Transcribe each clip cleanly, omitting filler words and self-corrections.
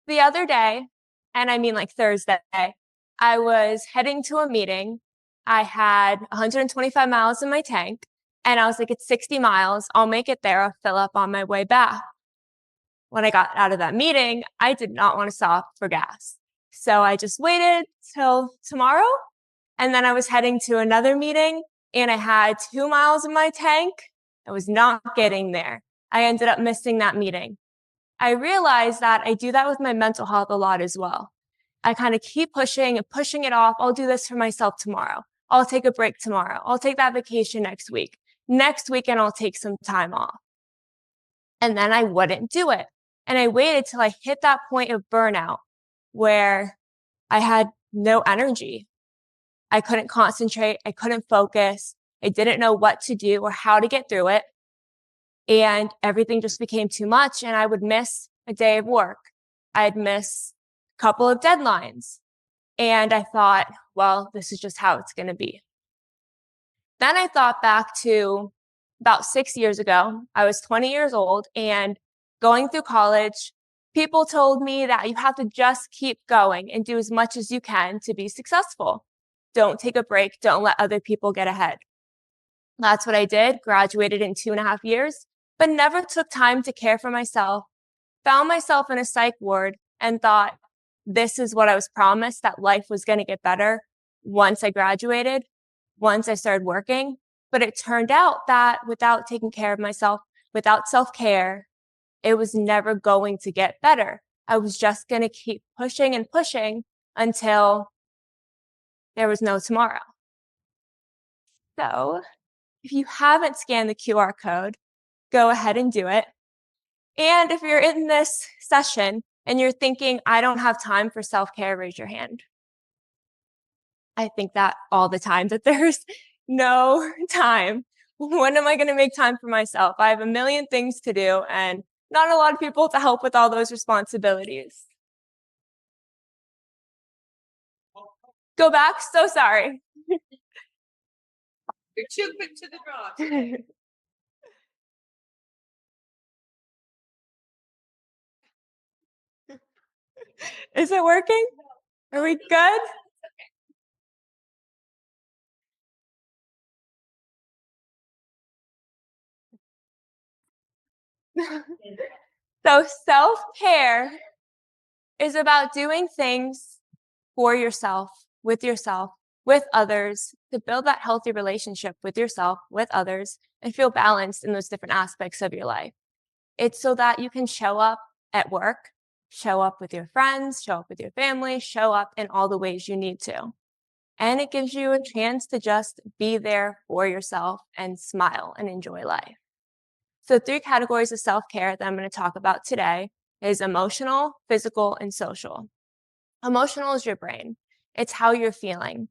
the other day, and I mean like Thursday, I was heading to a meeting. I had 125 miles in my tank, and I was like, it's 60 miles. I'll make it there. I'll fill up on my way back. When I got out of that meeting, I did not want to stop for gas. So I just waited till tomorrow. And then I was heading to another meeting, and I had 2 miles in my tank. I was not getting there. I ended up missing that meeting. I realized that I do that with my mental health a lot as well. I kind of keep pushing and pushing it off. I'll do this for myself tomorrow. I'll take a break tomorrow. I'll take that vacation next week. Next weekend, I'll take some time off. And then I wouldn't do it. And I waited till I hit that point of burnout where I had no energy. I couldn't concentrate. I couldn't focus. I didn't know what to do or how to get through it. And everything just became too much. And I would miss a day of work. I'd miss a couple of deadlines. And I thought, well, this is just how it's going to be. Then I thought back to about 6 years ago. I was 20 years old and going through college. People told me that you have to just keep going and do as much as you can to be successful. Don't take a break. Don't let other people get ahead. That's what I did. Graduated in 2.5 years, but never took time to care for myself. Found myself in a psych ward and thought, this is what I was promised, that life was going to get better once I graduated, once I started working. But it turned out that without taking care of myself, without self-care, it was never going to get better. I was just going to keep pushing and pushing until there was no tomorrow. So if you haven't scanned the QR code, go ahead and do it. And if you're in this session and you're thinking, I don't have time for self-care, raise your hand. I think that all the time, that there's no time. When am I going to make time for myself? I have a million things to do and not a lot of people to help with all those responsibilities. Go back. So sorry. You're too quick to the draw. Is it working? Are we good? So self-care is about doing things for yourself, with others, to build that healthy relationship with yourself, with others, and feel balanced in those different aspects of your life. It's so that you can show up at work, show up with your friends, show up with your family, show up in all the ways you need to. And it gives you a chance to just be there for yourself and smile and enjoy life. So 3 categories of self-care that I'm going to talk about today is emotional, physical, and social. Emotional is your brain. It's how you're feeling.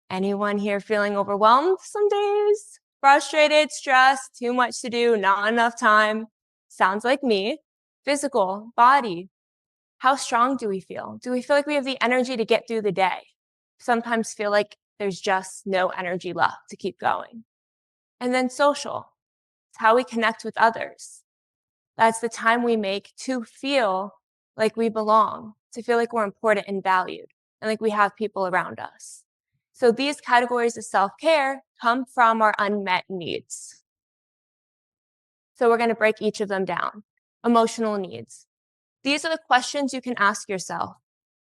Anyone here feeling overwhelmed some days? Frustrated, stressed, too much to do, not enough time? Sounds like me. Physical, body. How strong do we feel? Do we feel like we have the energy to get through the day? Sometimes feel like there's just no energy left to keep going. And then social. It's how we connect with others. That's the time we make to feel like we belong, to feel like we're important and valued, and like we have people around us. So these categories of self-care come from our unmet needs. So we're going to break each of them down. Emotional needs. These are the questions you can ask yourself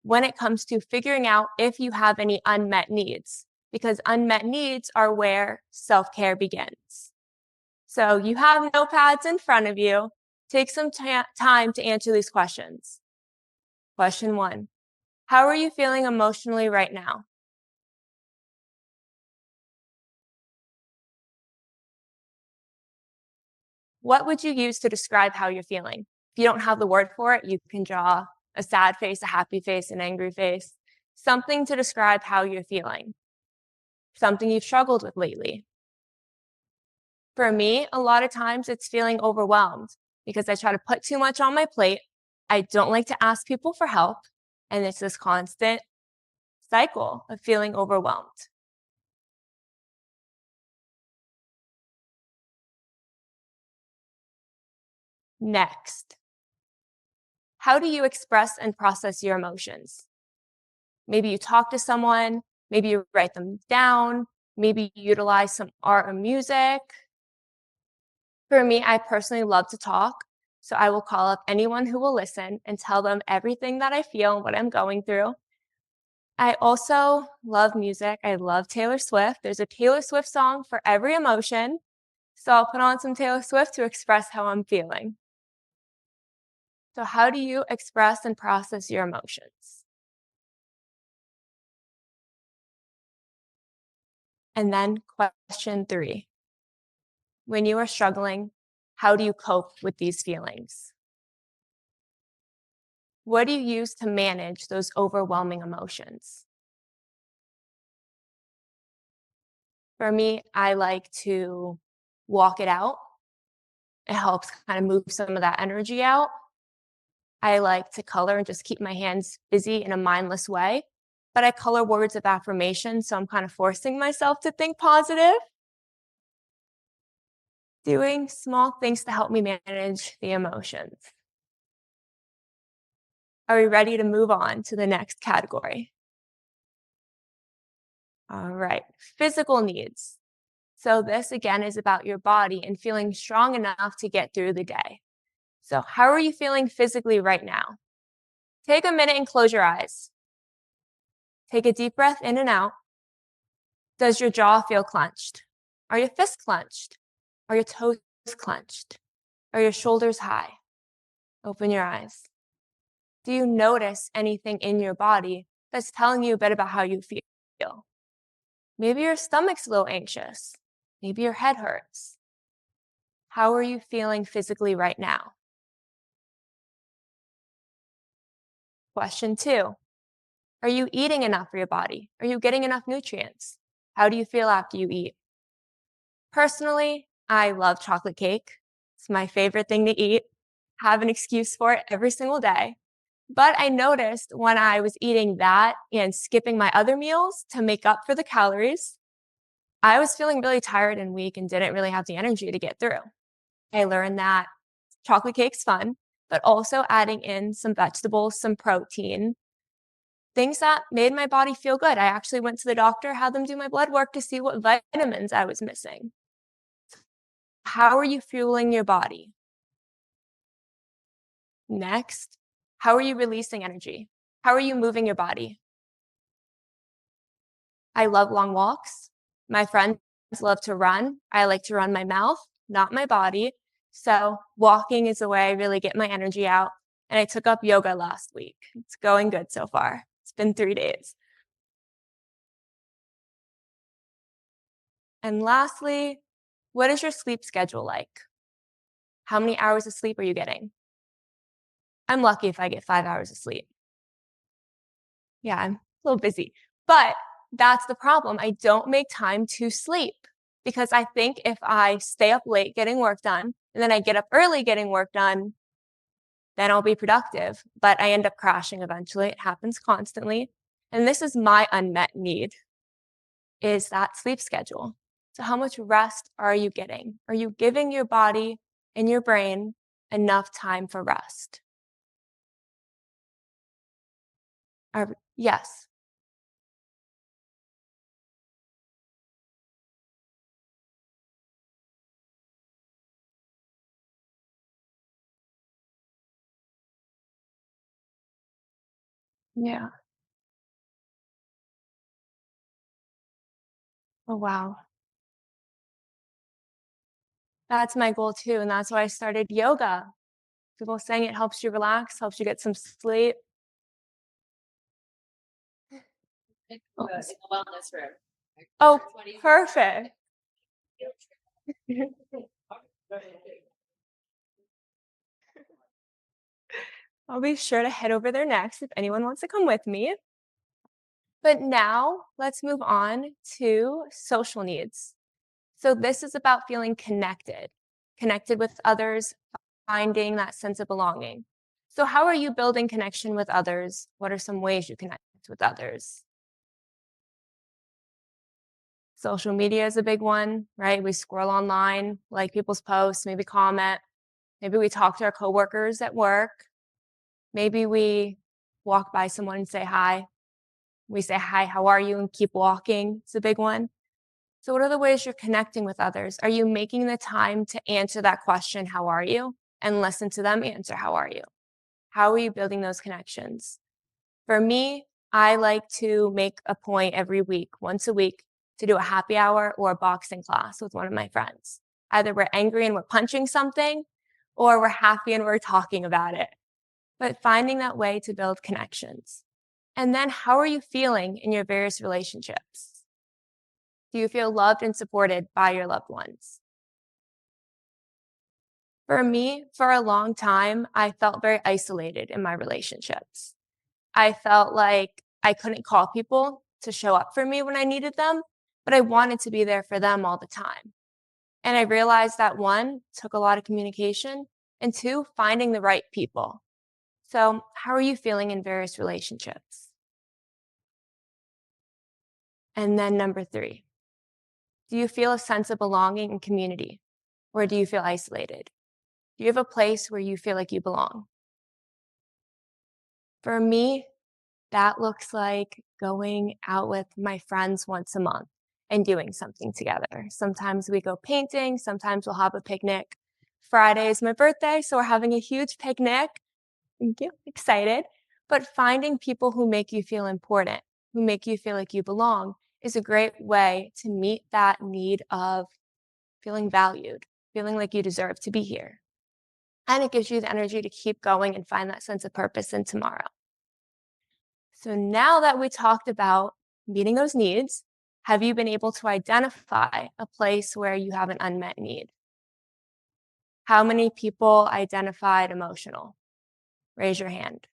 when it comes to figuring out if you have any unmet needs, because unmet needs are where self-care begins. So you have notepads in front of you. Take some time to answer these questions. Question 1. How are you feeling emotionally right now? What would you use to describe how you're feeling? If you don't have the word for it, you can draw a sad face, a happy face, an angry face. Something to describe how you're feeling. Something you've struggled with lately. For me, a lot of times it's feeling overwhelmed because I try to put too much on my plate. I don't like to ask people for help. And it's this constant cycle of feeling overwhelmed. Next, how do you express and process your emotions? Maybe you talk to someone, maybe you write them down, maybe you utilize some art or music. For me, I personally love to talk, so I will call up anyone who will listen and tell them everything that I feel and what I'm going through. I also love music. I love Taylor Swift. There's a Taylor Swift song for every emotion, so I'll put on some Taylor Swift to express how I'm feeling. So how do you express and process your emotions? And then question 3. When you are struggling, how do you cope with these feelings? What do you use to manage those overwhelming emotions? For me, I like to walk it out. It helps kind of move some of that energy out. I like to color and just keep my hands busy in a mindless way. But I color words of affirmation, so I'm kind of forcing myself to think positive. Doing small things to help me manage the emotions. Are we ready to move on to the next category? All right, physical needs. So this again is about your body and feeling strong enough to get through the day. So how are you feeling physically right now? Take a minute and close your eyes. Take a deep breath in and out. Does your jaw feel clenched? Are your fists clenched? Are your toes clenched? Are your shoulders high? Open your eyes. Do you notice anything in your body that's telling you a bit about how you feel? Maybe your stomach's a little anxious. Maybe your head hurts. How are you feeling physically right now? Question 2. Are you eating enough for your body? Are you getting enough nutrients? How do you feel after you eat? Personally, I love chocolate cake. It's my favorite thing to eat. Have an excuse for it every single day. But I noticed when I was eating that and skipping my other meals to make up for the calories, I was feeling really tired and weak and didn't really have the energy to get through. I learned that chocolate cake's fun, but also adding in some vegetables, some protein, things that made my body feel good. I actually went to the doctor, had them do my blood work to see what vitamins I was missing. How are you fueling your body? Next, how are you releasing energy? How are you moving your body? I love long walks. My friends love to run. I like to run my mouth, not my body. So walking is the way I really get my energy out. And I took up yoga last week. It's going good so far. It's been 3 days. And lastly, what is your sleep schedule like? How many hours of sleep are you getting? I'm lucky if I get 5 hours of sleep. Yeah, I'm a little busy. But that's the problem. I don't make time to sleep because I think if I stay up late getting work done and then I get up early getting work done, then I'll be productive. But I end up crashing eventually. It happens constantly. And this is my unmet need, is that sleep schedule. So how much rest are you getting? Are you giving your body and your brain enough time for rest? Yes. Yeah. Oh, wow. That's my goal too, and that's why I started yoga. People saying it helps you relax, helps you get some sleep. Oh, In the wellness room. oh, perfect. I'll be sure to head over there next if anyone wants to come with me. But now let's move on to social needs. So this is about feeling connected with others, finding that sense of belonging. So how are you building connection with others? What are some ways you connect with others? Social media is a big one, right? We scroll online, like people's posts, maybe comment. Maybe we talk to our coworkers at work. Maybe we walk by someone and say hi. We say, hi, how are you? And keep walking. It's a big one. So what are the ways you're connecting with others? Are you making the time to answer that question, how are you? And listen to them answer, how are you? How are you building those connections? For me, I like to make a point every week, once a week, to do a happy hour or a boxing class with one of my friends. Either we're angry and we're punching something, or we're happy and we're talking about it. But finding that way to build connections. And then how are you feeling in your various relationships? Do you feel loved and supported by your loved ones? For me, for a long time, I felt very isolated in my relationships. I felt like I couldn't call people to show up for me when I needed them, but I wanted to be there for them all the time. And I realized that one, took a lot of communication, and two, finding the right people. So, how are you feeling in various relationships? And then number three, do you feel a sense of belonging and community, or do you feel isolated? Do you have a place where you feel like you belong? For me, that looks like going out with my friends once a month and doing something together. Sometimes we go painting, sometimes we'll have a picnic. Friday is my birthday, so we're having a huge picnic. Thank you. Excited. But finding people who make you feel important, who make you feel like you belong, is a great way to meet that need of feeling valued, feeling like you deserve to be here. And it gives you the energy to keep going and find that sense of purpose in tomorrow. So now that we talked about meeting those needs, have you been able to identify a place where you have an unmet need? How many people identified emotional? Raise your hand.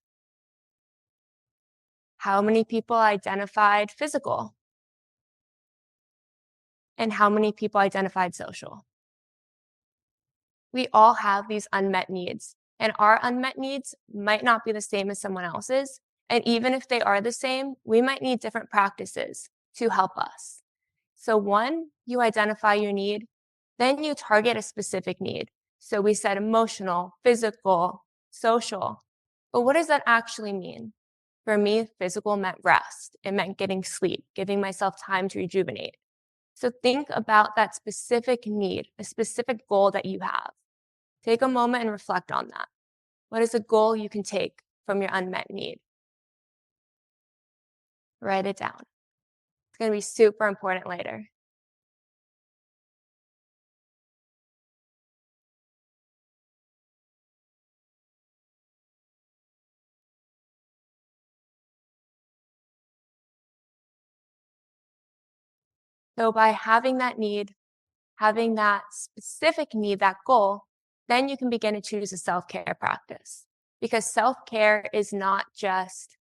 How many people identified physical? And how many people identified social? We all have these unmet needs, and our unmet needs might not be the same as someone else's. And even if they are the same, we might need different practices to help us. So one, you identify your need, then you target a specific need. So we said emotional, physical, social. But what does that actually mean? For me, physical meant rest. It meant getting sleep, giving myself time to rejuvenate. So think about that specific need, a specific goal that you have. Take a moment and reflect on that. What is a goal you can take from your unmet need? Write it down. It's going to be super important later. So by having that need, having that specific need, that goal, then you can begin to choose a self-care practice. Because self-care is not just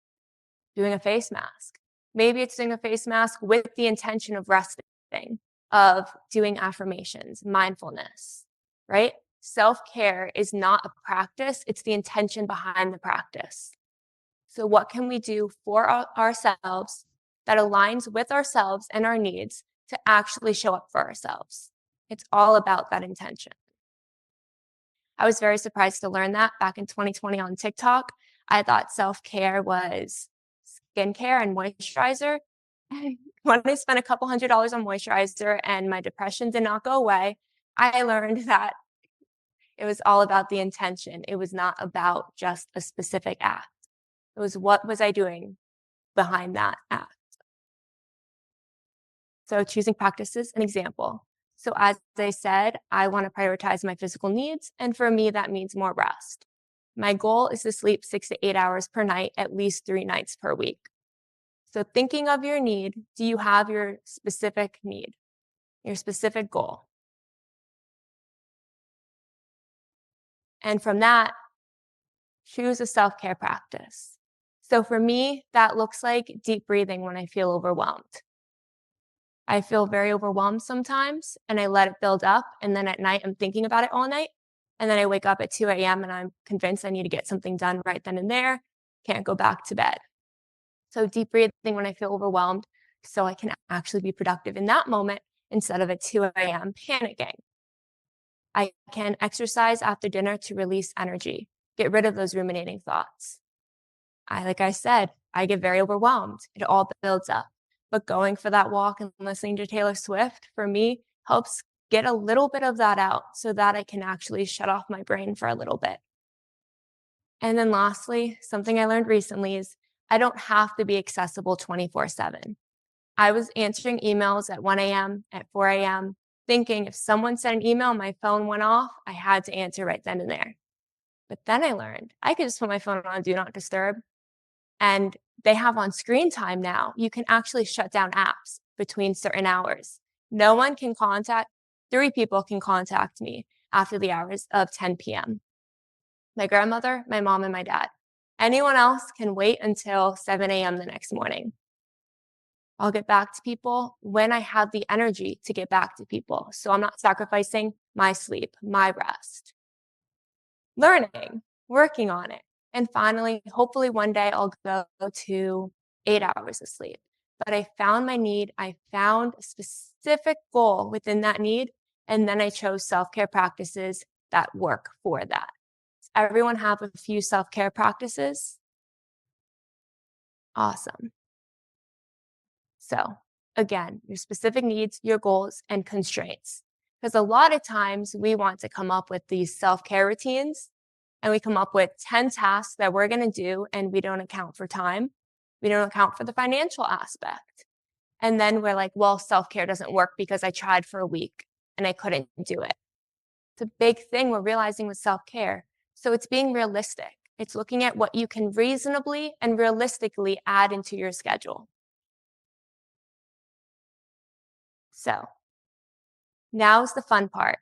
doing a face mask. Maybe it's doing a face mask with the intention of resting, of doing affirmations, mindfulness, right? Self-care is not a practice, it's the intention behind the practice. So what can we do for ourselves that aligns with ourselves and our needs to actually show up for ourselves? It's all about that intention. I was very surprised to learn that back in 2020 on TikTok. I thought self-care was skincare and moisturizer. When I spent a couple $100s on moisturizer and my depression did not go away, I learned that it was all about the intention. It was not about just a specific act. It was what was I doing behind that act. So choosing practice is an example. So as I said, I want to prioritize my physical needs. And for me, that means more rest. My goal is to sleep 6 to 8 hours per night, at least 3 nights per week. So thinking of your need, do you have your specific need, your specific goal? And from that, choose a self-care practice. So for me, that looks like deep breathing when I feel overwhelmed. I feel very overwhelmed sometimes and I let it build up. And then at night, I'm thinking about it all night. And then I wake up at 2 a.m. and I'm convinced I need to get something done right then and there. Can't go back to bed. So deep breathing when I feel overwhelmed so I can actually be productive in that moment instead of at 2 a.m. panicking. I can exercise after dinner to release energy, get rid of those ruminating thoughts. like I said, I get very overwhelmed. It all builds up. But going for that walk and listening to Taylor Swift, for me, helps get a little bit of that out so that I can actually shut off my brain for a little bit. And then lastly, something I learned recently is I don't have to be accessible 24/7. I was answering emails at 1 a.m., at 4 a.m., thinking if someone sent an email, my phone went off, I had to answer right then and there. But then I learned I could just put my phone on Do Not Disturb, and they have on screen time now. You can actually shut down apps between certain hours. No one can contact, 3 people can contact me after the hours of 10 p.m. My grandmother, my mom, and my dad. Anyone else can wait until 7 a.m. the next morning. I'll get back to people when I have the energy to get back to people. So I'm not sacrificing my sleep, my rest. Learning, working on it. And finally, hopefully one day I'll go to 8 hours of sleep. But I found my need. I found a specific goal within that need. And then I chose self-care practices that work for that. Does everyone have a few self-care practices? Awesome. So again, your specific needs, your goals, and constraints. Because a lot of times we want to come up with these self-care routines and we come up with 10 tasks that we're going to do and we don't account for time. We don't account for the financial aspect. And then we're like, well, self-care doesn't work because I tried for a week and I couldn't do it. It's a big thing we're realizing with self-care. So it's being realistic. It's looking at what you can reasonably and realistically add into your schedule. So now's the fun part.